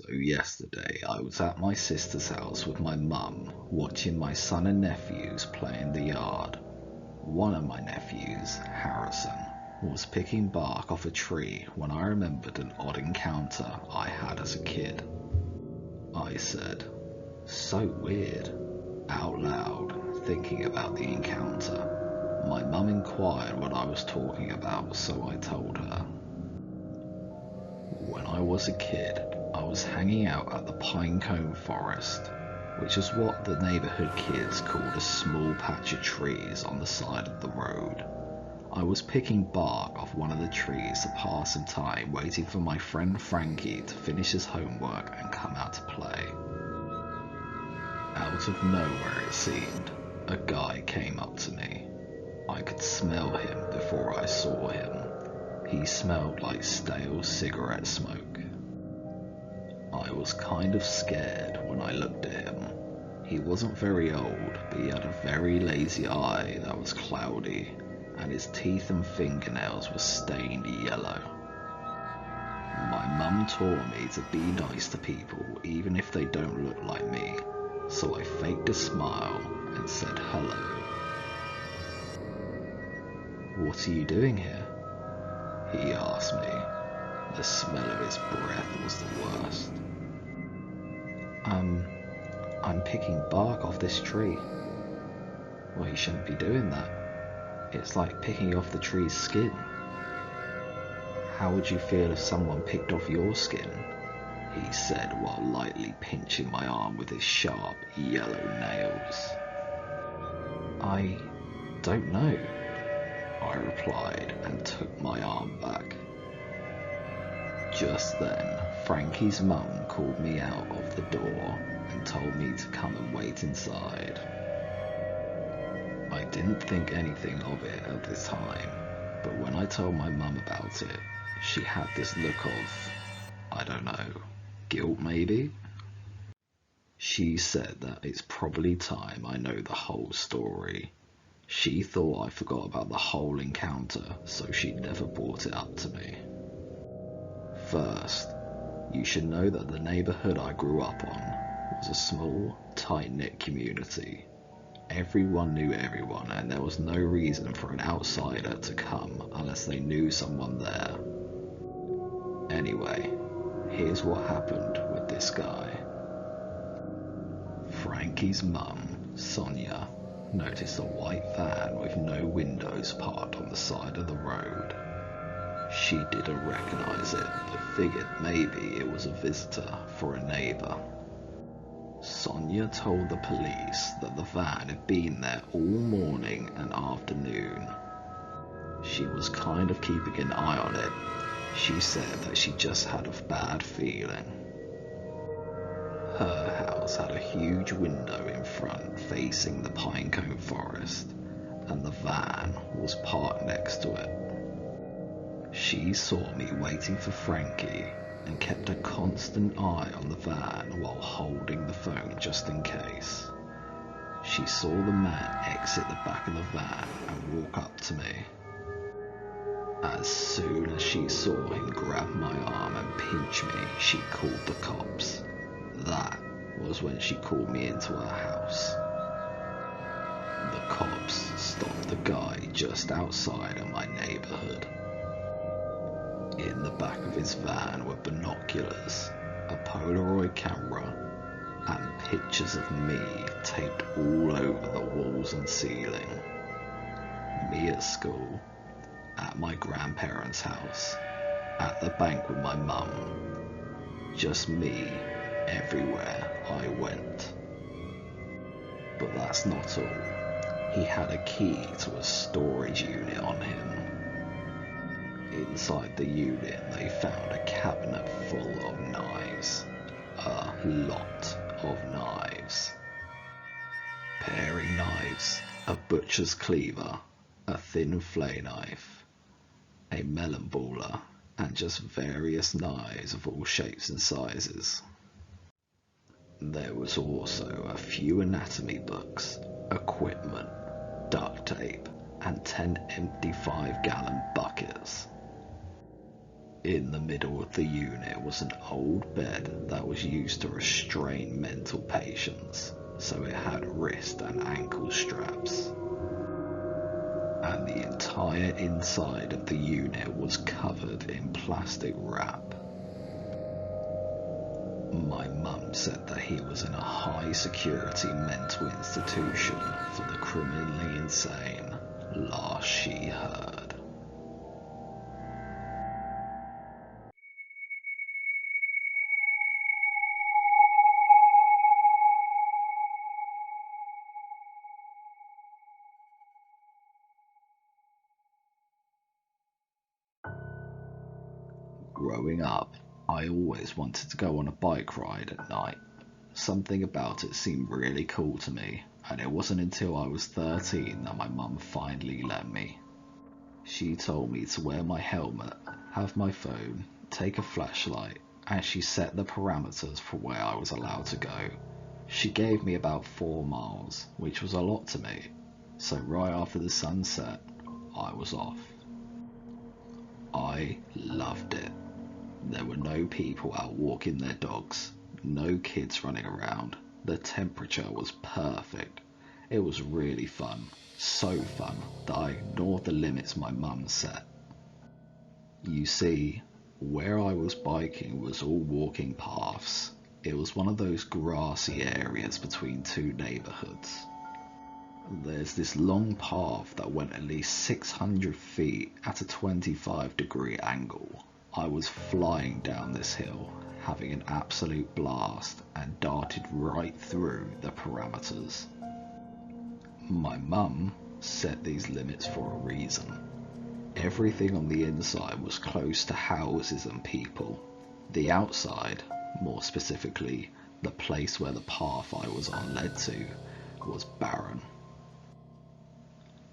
So yesterday I was at my sister's house with my mum, watching my son and nephews play in the yard. One of my nephews, Harrison, was picking bark off a tree when I remembered an odd encounter I had as a kid. I said, "So weird," out loud, thinking about the encounter. My mum inquired what I was talking about, so I told her. When I was a kid, I was hanging out at the pinecone forest, which is what the neighbourhood kids called a small patch of trees on the side of the road. I was picking bark off one of the trees to pass some time, waiting for my friend Frankie to finish his homework and come out to play. Out of nowhere, it seemed, a guy came up to me. I could smell him before I saw him. He smelled like stale cigarette smoke. I was kind of scared when I looked at him. He wasn't very old, but he had a very lazy eye that was cloudy, and his teeth and fingernails were stained yellow. My mum taught me to be nice to people even if they don't look like me, so I faked a smile and said hello. "What are you doing here?" he asked me. The smell of his breath was the worst. I'm picking bark off this tree." "Well, you shouldn't be doing that. It's like picking off the tree's skin." "How would you feel if someone picked off your skin?" he said while lightly pinching my arm with his sharp, yellow nails. "I don't know," I replied and took my arm back. Just then, Frankie's mum called me out of the door and told me to come and wait inside. I didn't think anything of it at the time, but when I told my mum about it, she had this look of, I don't know, guilt maybe? She said that it's probably time I know the whole story. She thought I forgot about the whole encounter, so she never brought it up to me. First, you should know that the neighbourhood I grew up on was a small, tight-knit community. Everyone knew everyone, and there was no reason for an outsider to come unless they knew someone there. Anyway, here's what happened with this guy. Frankie's mum, Sonia, noticed a white van with no windows parked on the side of the road. She didn't recognise it, but figured maybe it was a visitor for a neighbour. Sonia told the police that the van had been there all morning and afternoon. She was kind of keeping an eye on it. She said that she just had a bad feeling. Her house had a huge window in front facing the pinecone forest, and the van was parked next to it. She saw me waiting for Frankie and kept a constant eye on the van while holding the phone just in case. She saw the man exit the back of the van and walk up to me. As soon as she saw him grab my arm and pinch me, she called the cops. That was when she called me into her house. The cops stopped the guy just outside of my neighbourhood. In the back of his van were binoculars, a Polaroid camera, and pictures of me taped all over the walls and ceiling. Me at school, at my grandparents' house, at the bank with my mum. Just me everywhere I went. But that's not all. He had a key to a storage unit on him. Inside the unit, they found a cabinet full of knives. A lot of knives. Paring knives, a butcher's cleaver, a thin flay knife, a melon baller, and just various knives of all shapes and sizes. There was also a few anatomy books, equipment, duct tape, and 10 empty 5-gallon buckets. In the middle of the unit was an old bed that was used to restrain mental patients, so it had wrist and ankle straps. And the entire inside of the unit was covered in plastic wrap. My mum said that he was in a high security mental institution for the criminally insane, last she heard. Growing up, I always wanted to go on a bike ride at night. Something about it seemed really cool to me, and it wasn't until I was 13 that my mum finally let me. She told me to wear my helmet, have my phone, take a flashlight, and she set the parameters for where I was allowed to go. She gave me about 4 miles, which was a lot to me, so right after the sun set, I was off. I loved it. There were no people out walking their dogs, no kids running around. The temperature was perfect. It was really fun, so fun that I ignored the limits my mum set. You see, where I was biking was all walking paths. It was one of those grassy areas between 2 neighbourhoods. There's this long path that went at least 600 feet at a 25-degree angle. I was flying down this hill, having an absolute blast, and darted right through the parameters. My mum set these limits for a reason. Everything on the inside was close to houses and people. The outside, more specifically, the place where the path I was on led to, was barren.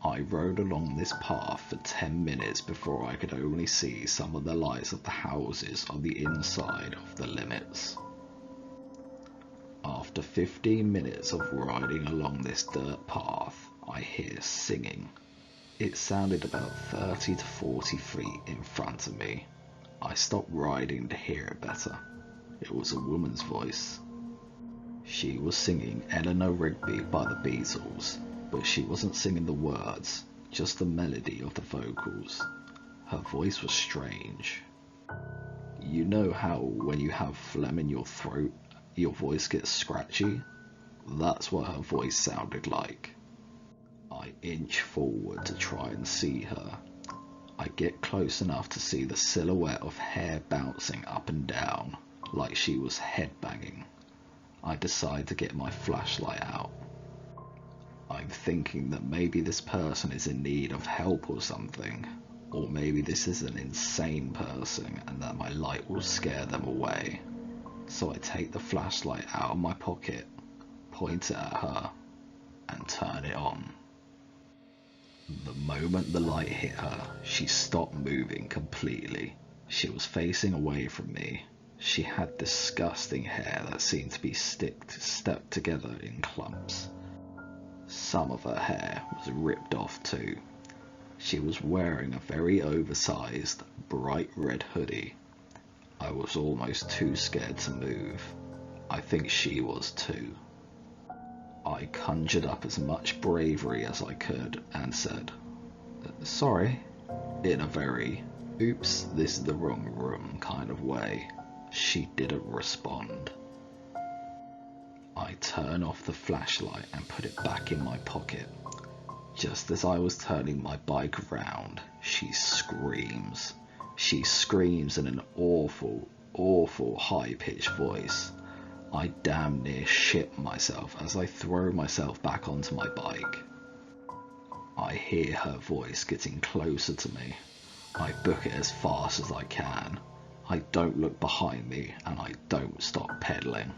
I rode along this path for 10 minutes before I could only see some of the lights of the houses on the inside of the limits. After 15 minutes of riding along this dirt path, I hear singing. It sounded about 30 to 40 feet in front of me. I stopped riding to hear it better. It was a woman's voice. She was singing Eleanor Rigby by the Beatles, but she wasn't singing the words, just the melody of the vocals. Her voice was strange. You know how when you have phlegm in your throat, your voice gets scratchy? That's what her voice sounded like. I inch forward to try and see her. I get close enough to see the silhouette of hair bouncing up and down, like she was headbanging. I decide to get my flashlight out. I'm thinking that maybe this person is in need of help or something, or maybe this is an insane person and that my light will scare them away. So I take the flashlight out of my pocket, point it at her, and turn it on. The moment the light hit her, she stopped moving completely. She was facing away from me. She had disgusting hair that seemed to be stuck together in clumps. Some of her hair was ripped off too. She was wearing a very oversized, bright red hoodie. I was almost too scared to move. I think she was too. I conjured up as much bravery as I could and said, "Sorry," in a very, "oops, this is the wrong room" kind of way. She didn't respond. I turn off the flashlight and put it back in my pocket. Just as I was turning my bike around, she screams. She screams in an awful, awful high-pitched voice. I damn near shit myself as I throw myself back onto my bike. I hear her voice getting closer to me. I book it as fast as I can. I don't look behind me and I don't stop pedaling.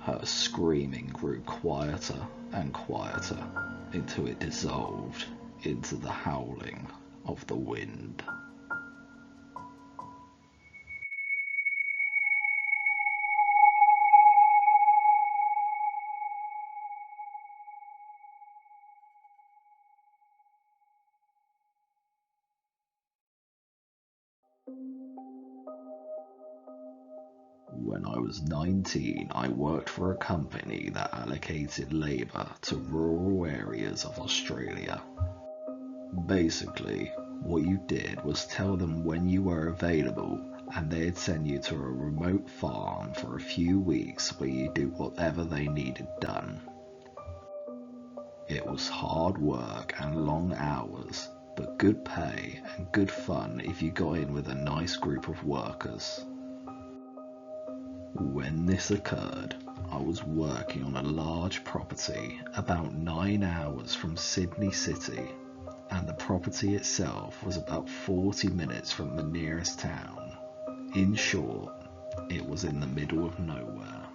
Her screaming grew quieter and quieter until it dissolved into the howling of the wind. When I was 19, I worked for a company that allocated labour to rural areas of Australia. Basically, what you did was tell them when you were available and they'd send you to a remote farm for a few weeks where you do whatever they needed done. It was hard work and long hours, but good pay and good fun if you got in with a nice group of workers. When this occurred, I was working on a large property about 9 hours from Sydney City, and the property itself was about 40 minutes from the nearest town. In short, it was in the middle of nowhere.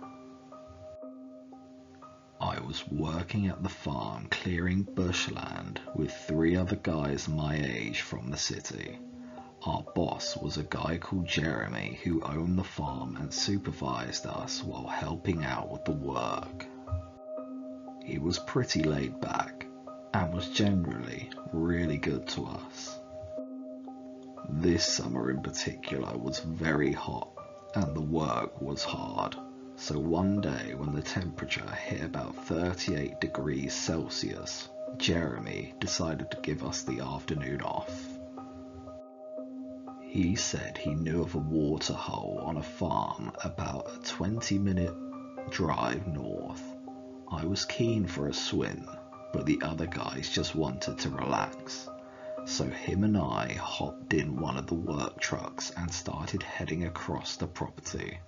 I was working at the farm clearing bushland with 3 other guys my age from the city. Our boss was a guy called Jeremy who owned the farm and supervised us while helping out with the work. He was pretty laid back and was generally really good to us. This summer in particular was very hot and the work was hard, so one day when the temperature hit about 38 degrees Celsius, Jeremy decided to give us the afternoon off. He said he knew of a water hole on a farm about a 20-minute drive north. I was keen for a swim, but the other guys just wanted to relax. So him and I hopped in one of the work trucks and started heading across the property.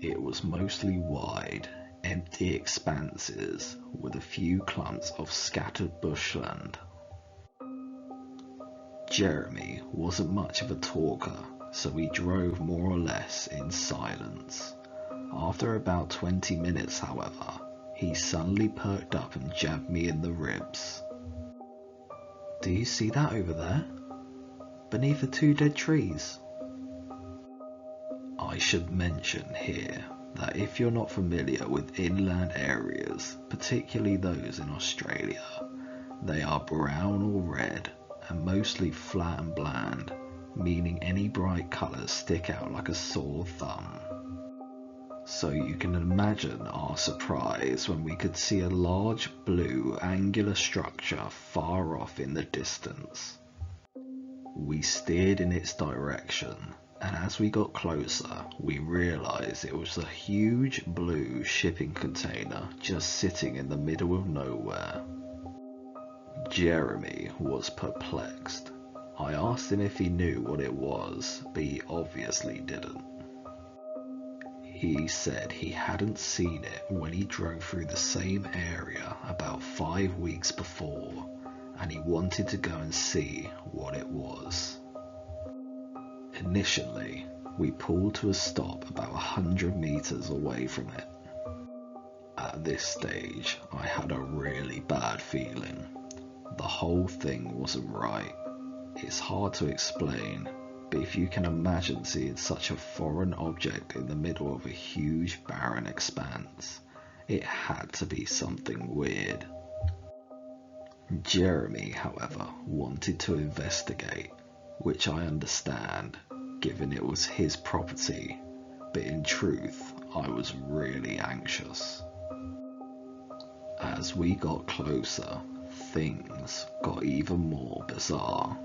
It was mostly wide, empty expanses with a few clumps of scattered bushland. Jeremy wasn't much of a talker, so we drove more or less in silence. After about 20 minutes, however, he suddenly perked up and jabbed me in the ribs. "Do you see that over there? Beneath the 2 dead trees?" I should mention here that if you're not familiar with inland areas, particularly those in Australia, they are brown or red and mostly flat and bland, meaning any bright colours stick out like a sore thumb. So you can imagine our surprise when we could see a large blue angular structure far off in the distance. We steered in its direction, and as we got closer, we realised it was a huge blue shipping container just sitting in the middle of nowhere. Jeremy was perplexed. I asked him if he knew what it was, but he obviously didn't. He said he hadn't seen it when he drove through the same area about 5 weeks before, and he wanted to go and see what it was. Initially, we pulled to a stop about 100 meters away from it. At this stage, I had a really bad feeling. The whole thing wasn't right. It's hard to explain, but if you can imagine seeing such a foreign object in the middle of a huge barren expanse, it had to be something weird. Jeremy, however, wanted to investigate, which I understand, given it was his property, but in truth, I was really anxious. As we got closer, things got even more bizarre.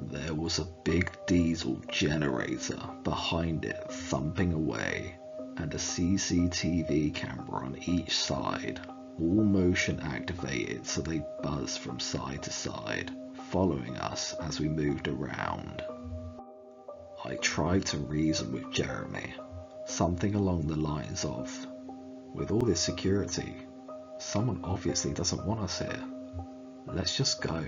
There was a big diesel generator behind it thumping away, and a CCTV camera on each side, all motion activated so they buzzed from side to side, following us as we moved around. I tried to reason with Jeremy, something along the lines of, "With all this security, someone obviously doesn't want us here. Let's just go."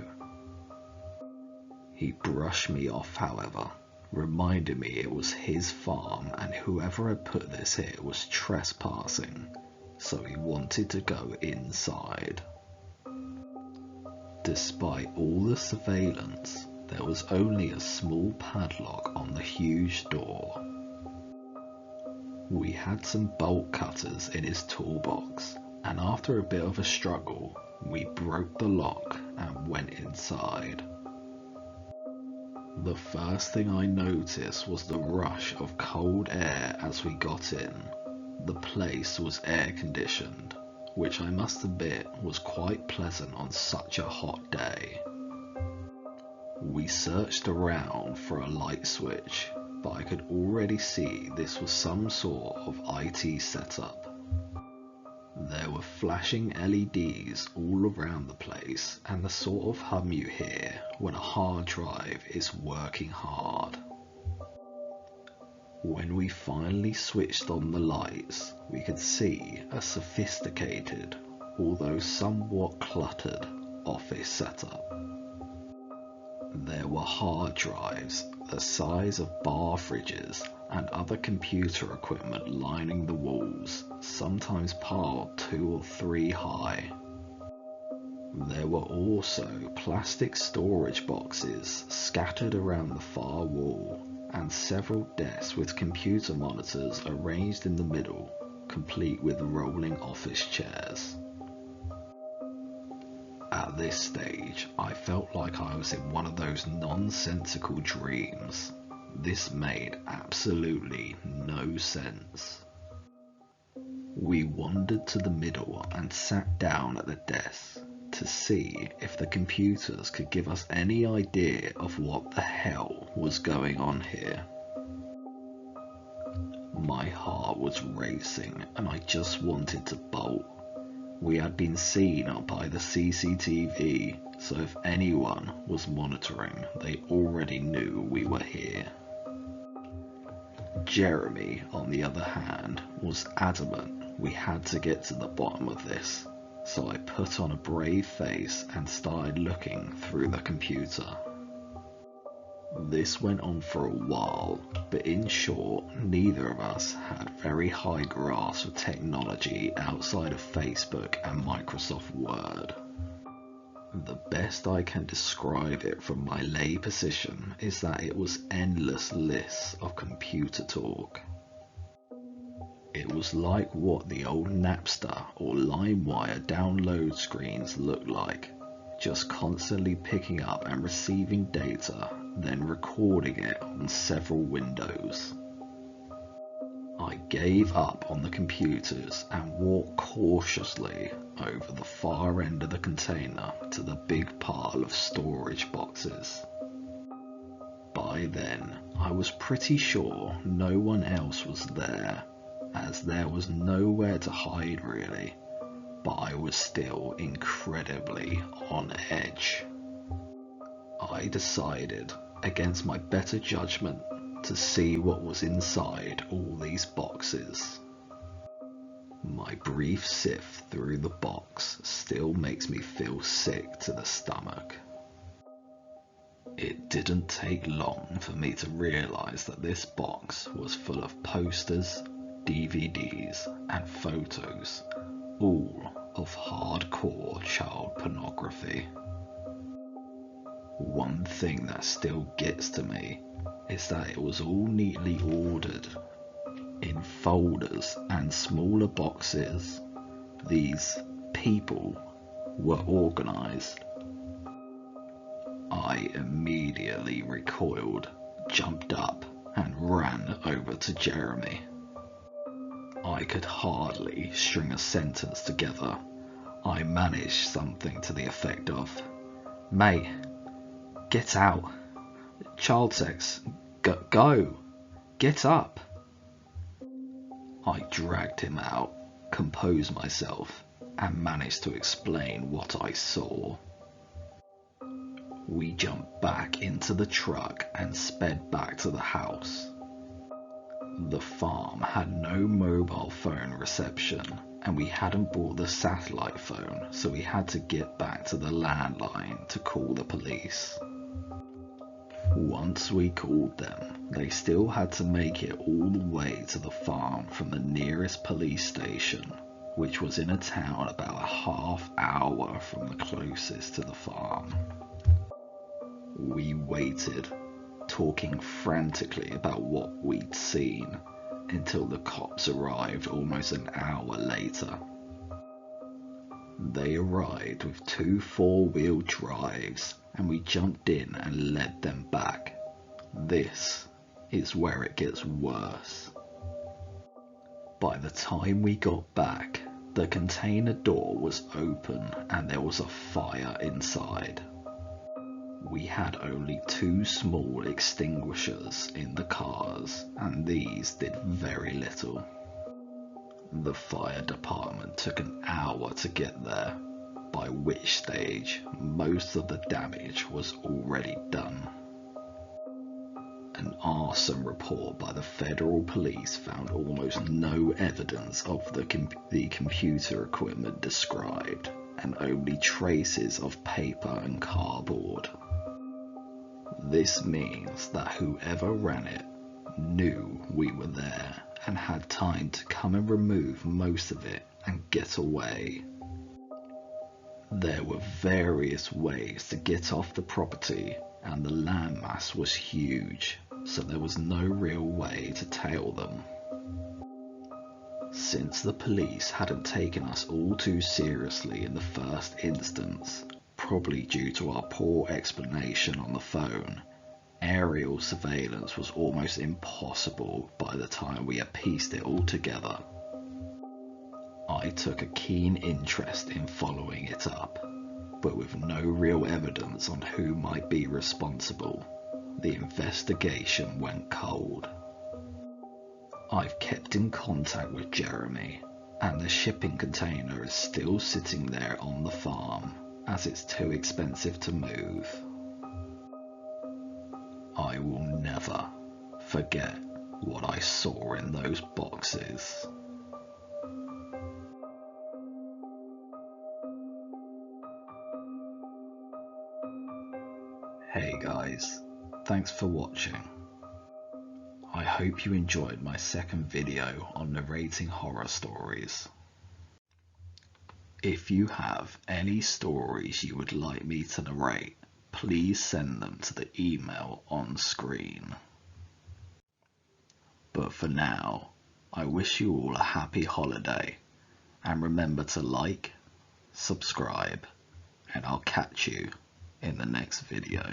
He brushed me off, however, reminding me it was his farm and whoever had put this here was trespassing, so he wanted to go inside. Despite all the surveillance, there was only a small padlock on the huge door. We had some bolt cutters in his toolbox, and after a bit of a struggle, we broke the lock and went inside. The first thing I noticed was the rush of cold air as we got in. The place was air conditioned, which I must admit was quite pleasant on such a hot day. We searched around for a light switch, but I could already see this was some sort of IT setup. There were flashing LEDs all around the place, and the sort of hum you hear when a hard drive is working hard. When we finally switched on the lights, we could see a sophisticated, although somewhat cluttered, office setup. There were hard drives the size of bar fridges and other computer equipment lining the walls, sometimes piled 2 or 3 high. There were also plastic storage boxes scattered around the far wall, and several desks with computer monitors arranged in the middle, complete with rolling office chairs. At this stage, I felt like I was in one of those nonsensical dreams. This made absolutely no sense. We wandered to the middle and sat down at the desk to see if the computers could give us any idea of what the hell was going on here. My heart was racing and I just wanted to bolt. We had been seen by the CCTV, so if anyone was monitoring, they already knew we were here. Jeremy, on the other hand, was adamant we had to get to the bottom of this, so I put on a brave face and started looking through the computer. This went on for a while, but in short, neither of us had very high grasp of technology outside of Facebook and Microsoft Word. The best I can describe it from my lay position is that it was endless lists of computer talk. It was like what the old Napster or LimeWire download screens looked like, just constantly picking up and receiving data, then recording it on several windows. I gave up on the computers and walked cautiously over the far end of the container to the big pile of storage boxes. By then, I was pretty sure no one else was there, as there was nowhere to hide really, but I was still incredibly on edge. I decided, against my better judgment, to see what was inside all these boxes. My brief sift through the box still makes me feel sick to the stomach. It didn't take long for me to realise that this box was full of posters, DVDs and photos, all of hardcore child pornography. One thing that still gets to me is that it was all neatly ordered in folders and smaller boxes. These people were organised. I immediately recoiled, jumped up and ran over to Jeremy. I could hardly string a sentence together. I managed something to the effect of, "Mate, get out. Child sex. Go. Get up." I dragged him out, composed myself, and managed to explain what I saw. We jumped back into the truck and sped back to the house. The farm had no mobile phone reception, and we hadn't bought the satellite phone, so we had to get back to the landline to call the police. Once we called them, they still had to make it all the way to the farm from the nearest police station, which was in a town about a half hour from the closest to the farm. We waited, talking frantically about what we'd seen, until the cops arrived almost an hour later. They arrived with 2 4-wheel drives, and we jumped in and led them back, This is where it gets worse. By the time we got back, the container door was open and there was a fire inside. We had only 2 small extinguishers in the cars, and these did very little. The fire department took an hour to get there, by which stage most of the damage was already done. An arson report by the federal police found almost no evidence of the computer equipment described, and only traces of paper and cardboard. This means that whoever ran it knew we were there and had time to come and remove most of it and get away. There were various ways to get off the property, and the landmass was huge, so there was no real way to tail them. Since the police hadn't taken us all too seriously in the first instance, probably due to our poor explanation on the phone, aerial surveillance was almost impossible by the time we had pieced it all together. I took a keen interest in following it up, but with no real evidence on who might be responsible, the investigation went cold. I've kept in contact with Jeremy, and the shipping container is still sitting there on the farm, as it's too expensive to move. I will never forget what I saw in those boxes. Hey guys, thanks for watching. I hope you enjoyed my second video on narrating horror stories. If you have any stories you would like me to narrate, please send them to the email on screen. But for now, I wish you all a happy holiday, and remember to like, subscribe, and I'll catch you in the next video.